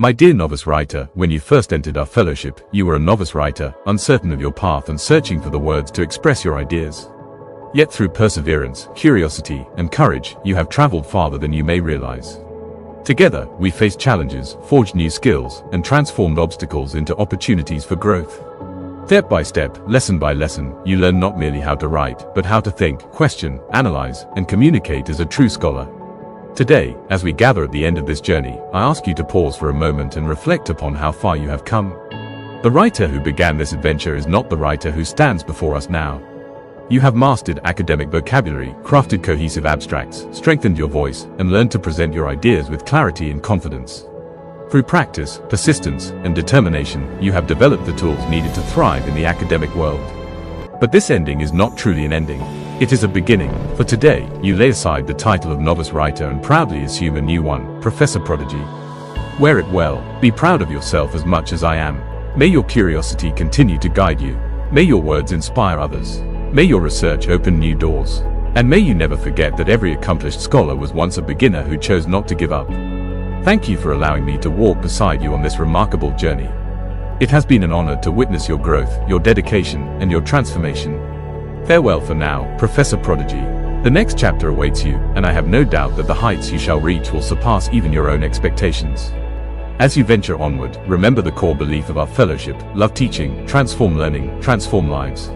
My dear novice writer, when you first entered our fellowship, you were a novice writer, uncertain of your path and searching for the words to express your ideas. Yet through perseverance, curiosity, and courage, you have traveled farther than you may realize. Together, we faced challenges, forged new skills, and transformed obstacles into opportunities for growth. Step by step, lesson by lesson, you learn not merely how to write, but how to think, question, analyze, and communicate as a true scholar. Today, as we gather at the end of this journey, I ask you to pause for a moment and reflect upon how far you have come. The writer who began this adventure is not the writer who stands before us now. You have mastered academic vocabulary, crafted cohesive abstracts, strengthened your voice, and learned to present your ideas with clarity and confidence. Through practice, persistence, and determination, you have developed the tools needed to thrive in the academic world. But this ending is not truly an ending. It is a beginning. For today, you lay aside the title of novice writer and proudly assume a new one, Professor Prodigy. Wear it well. Be proud of yourself as much as I am. May your curiosity continue to guide you. May your words inspire others. May your research open new doors. And may you never forget that every accomplished scholar was once a beginner who chose not to give up. Thank you for allowing me to walk beside you on this remarkable journey. It has been an honor to witness your growth, your dedication, and your transformation. Farewell for now, Professor Prodigy. The next chapter awaits you, and I have no doubt that the heights you shall reach will surpass even your own expectations. As you venture onward, remember the core belief of our fellowship: love teaching, transform learning, transform lives.